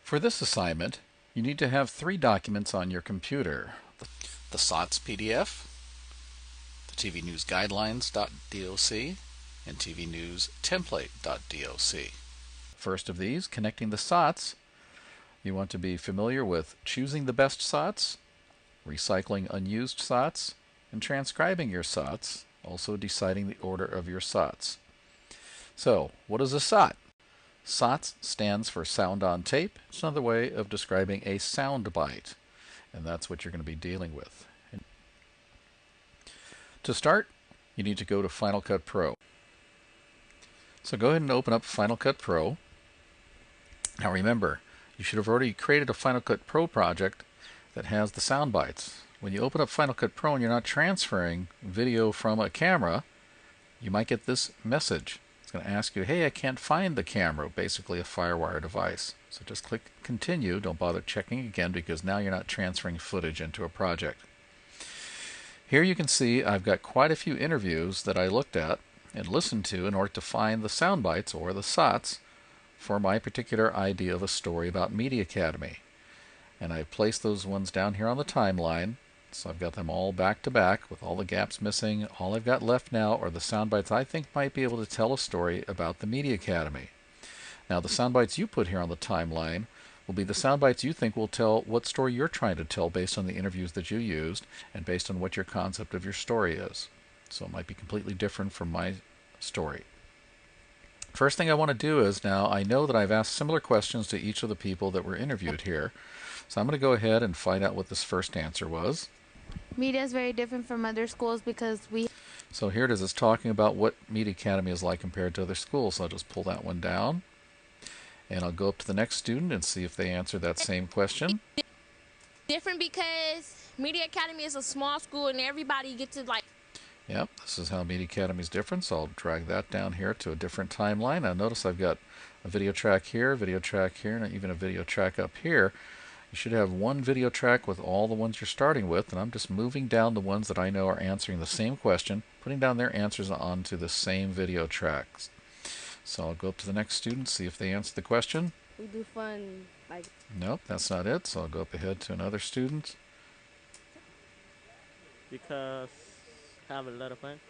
For this assignment, you need to have 3 documents on your computer. The SOTs PDF, the TV News Guidelines.doc, and TV News Template.doc. First of these, connecting the SOTs, you want to be familiar with choosing the best SOTs, recycling unused SOTs, and transcribing your SOTs, also deciding the order of your SOTs. So, what is a SOT? SOTs stands for sound on tape. It's another way of describing a sound bite, and that's what you're going to be dealing with. To start, you need to go to Final Cut Pro. So go ahead and open up Final Cut Pro. Now remember, you should have already created a Final Cut Pro project that has the sound bites. When you open up Final Cut Pro and you're not transferring video from a camera, you might get this message. It's going to ask you, hey, I can't find the camera, basically a FireWire device. So just click Continue. Don't bother checking again because now you're not transferring footage into a project. Here you can see I've got quite a few interviews that I looked at and listened to in order to find the sound bites, or the SOTs, for my particular idea of a story about Media Academy. And I've placed those ones down here on the timeline. So I've got them all back to back with all the gaps missing. All I've got left now are the sound bites I think might be able to tell a story about the Media Academy. Now the sound bites you put here on the timeline will be the sound bites you think will tell what story you're trying to tell based on the interviews that you used and based on what your concept of your story is. So it might be completely different from my story. First thing I want to do is, now I know that I've asked similar questions to each of the people that were interviewed here. So I'm going to go ahead and find out what this first answer was. Media is very different from other schools because So here it is. It's talking about what Media Academy is like compared to other schools. So I'll just pull that one down. And I'll go up to the next student and see if they answer that same question. Different because Media Academy is a small school and everybody gets to Yep, this is how Media Academy is different. So I'll drag that down here to a different timeline. Now notice I've got a video track here, and even a video track up here. You should have one video track with all the ones you're starting with, and I'm just moving down the ones that I know are answering the same question, putting down their answers onto the same video tracks. So I'll go up to the next student, see if they answer the question. we do fun Nope, that's not it. So I'll go up ahead to another student. Because have a lot of fun.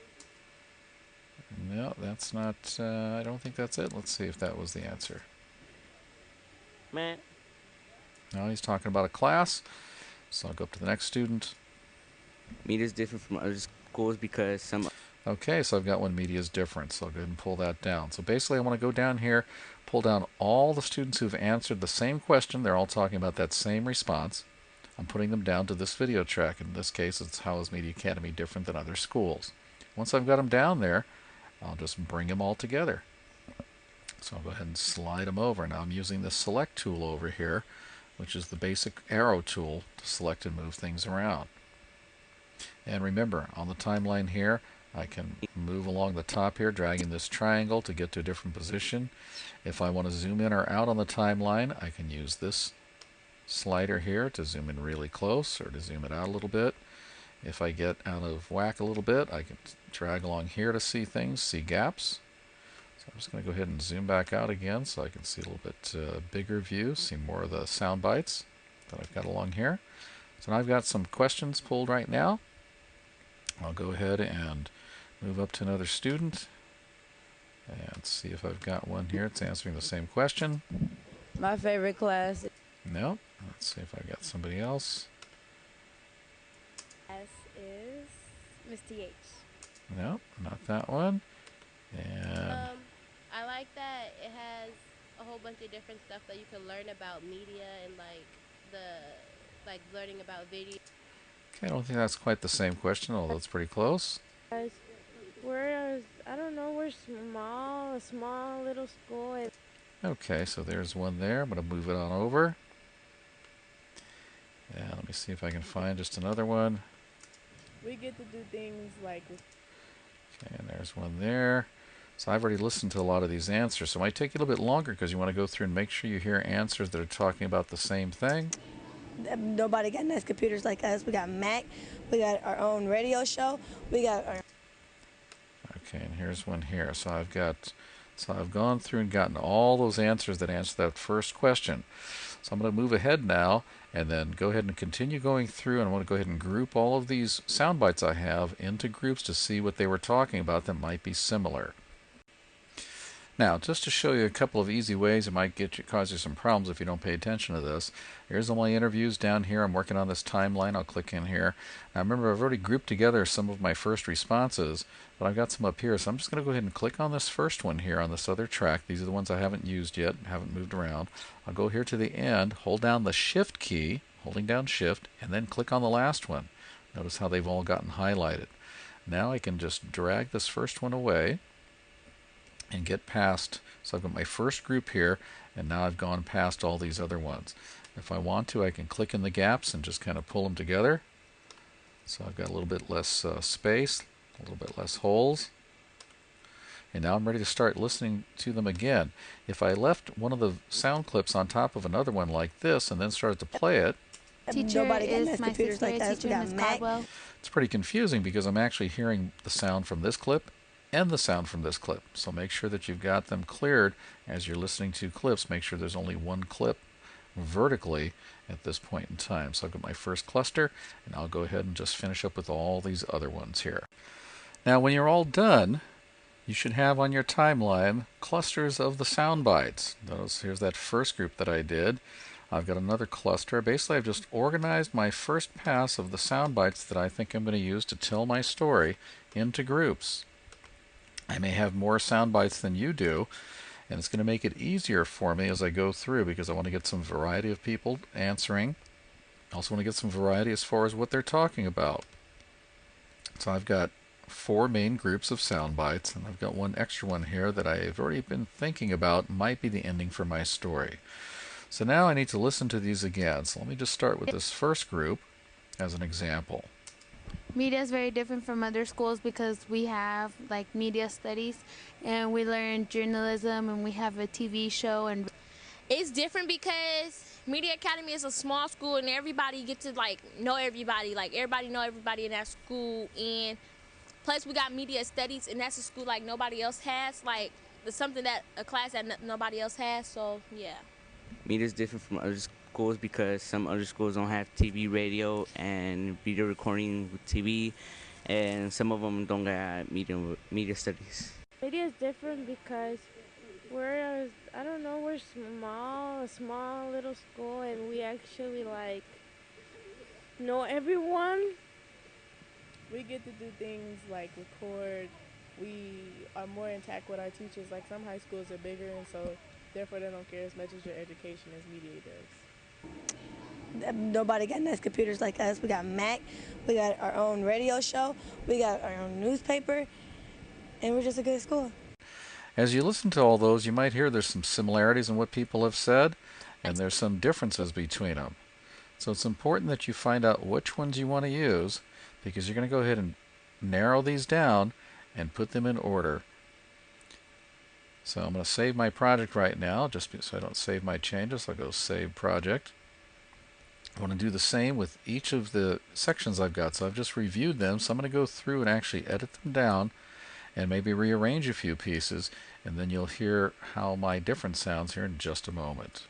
No, that's not, I don't think that's it. Let's see if that was the answer. Man. No, he's talking about a class. So I'll go up to the next student. Media is different from other schools because some... Okay, so I've got one, media is different. So I'll go ahead and pull that down. So basically I want to go down here, pull down all the students who've answered the same question. They're all talking about that same response. I'm putting them down to this video track. In this case, it's how is Media Academy different than other schools. Once I've got them down there, I'll just bring them all together. So I'll go ahead and slide them over. Now I'm using the select tool over here, which is the basic arrow tool to select and move things around. And remember, on the timeline here, I can move along the top here, dragging this triangle to get to a different position. If I want to zoom in or out on the timeline, I can use this slider here to zoom in really close or to zoom it out a little bit. If I get out of whack a little bit, I can drag along here to see things, see gaps. So I'm just going to go ahead and zoom back out again so I can see a little bit bigger view, see more of the sound bites that I've got along here. So now I've got some questions pulled right now. I'll go ahead and move up to another student and see if I've got one here. It's answering the same question. My favorite class. No. Let's see if I've got somebody else. S is Miss TH. No, not that one. And I like that it has a whole bunch of different stuff that you can learn about media and learning about video. okay, I don't think that's quite the same question, although it's pretty close. We're, I don't know, we're small, a small little school. Okay, so there's one there. I'm going to move it on over. And let me see if I can find just another one. We get to do things like... Okay, and there's one there. So I've already listened to a lot of these answers, so it might take you a little bit longer because you want to go through and make sure you hear answers that are talking about the same thing. Nobody got nice computers like us. We got Mac. We got our own radio show. We got our... Okay, and here's one here. So I've gone through and gotten all those answers that answer that first question. So I'm going to move ahead now and then go ahead and continue going through, and I want to go ahead and group all of these sound bites I have into groups to see what they were talking about that might be similar. Now, just to show you a couple of easy ways it might cause you some problems if you don't pay attention to this. Here's all my interviews down here. I'm working on this timeline. I'll click in here. Now remember, I've already grouped together some of my first responses, but I've got some up here. So I'm just going to go ahead and click on this first one here on this other track. These are the ones I haven't used yet, haven't moved around. I'll go here to the end, hold down the Shift key, holding down Shift, and then click on the last one. Notice how they've all gotten highlighted. Now I can just drag this first one away and get past. So I've got my first group here, and now I've gone past all these other ones. If I want to, I can click in the gaps and just kind of pull them together. So I've got a little bit less space, a little bit less holes. And now I'm ready to start listening to them again. If I left one of the sound clips on top of another one like this and then started to play it, Teacher Nobody got is nice my computers sixth like grade us. We teacher, got Miss Mac. Caldwell. it's pretty confusing because I'm actually hearing the sound from this clip and the sound from this clip. So make sure that you've got them cleared as you're listening to clips. Make sure there's only one clip vertically at this point in time. So I've got my first cluster, and I'll go ahead and just finish up with all these other ones here. Now when you're all done, you should have on your timeline clusters of the sound bites. Notice here's that first group that I did. I've got another cluster. Basically, I've just organized my first pass of the sound bites that I think I'm going to use to tell my story into groups. I may have more sound bites than you do, and it's going to make it easier for me as I go through because I want to get some variety of people answering. I also want to get some variety as far as what they're talking about. So I've got 4 main groups of sound bites, and I've got one extra one here that I've already been thinking about might be the ending for my story. So now I need to listen to these again. So let me just start with this first group as an example. Media is very different from other schools because we have like media studies and we learn journalism and we have a TV show. And It's different because Media Academy is a small school and everybody get to like know everybody. Like everybody know everybody in that school, and plus we got media studies and that's a school like nobody else has. Like it's something that a class that nobody else has. So yeah. Media is different from other schools because some other schools don't have TV, radio, and video recording with TV, and some of them don't got media studies. Media is different because we're, I don't know, we're a small little school, and we actually like know everyone. We get to do things like record. We are more intact with our teachers. Like some high schools are bigger, and so therefore they don't care as much as your education as media does. Nobody got nice computers like us. We got Mac. We got our own radio show. We got our own newspaper, and we're just a good school. As you listen to all those, you might hear there's some similarities in what people have said, and there's some differences between them. So it's important that you find out which ones you want to use, because you're going to go ahead and narrow these down and put them in order. So I'm going to save my project right now, just so I don't save my changes. I'll go Save Project. I want to do the same with each of the sections I've got. So I've just reviewed them, so I'm going to go through and actually edit them down and maybe rearrange a few pieces, and then you'll hear how my difference sounds here in just a moment.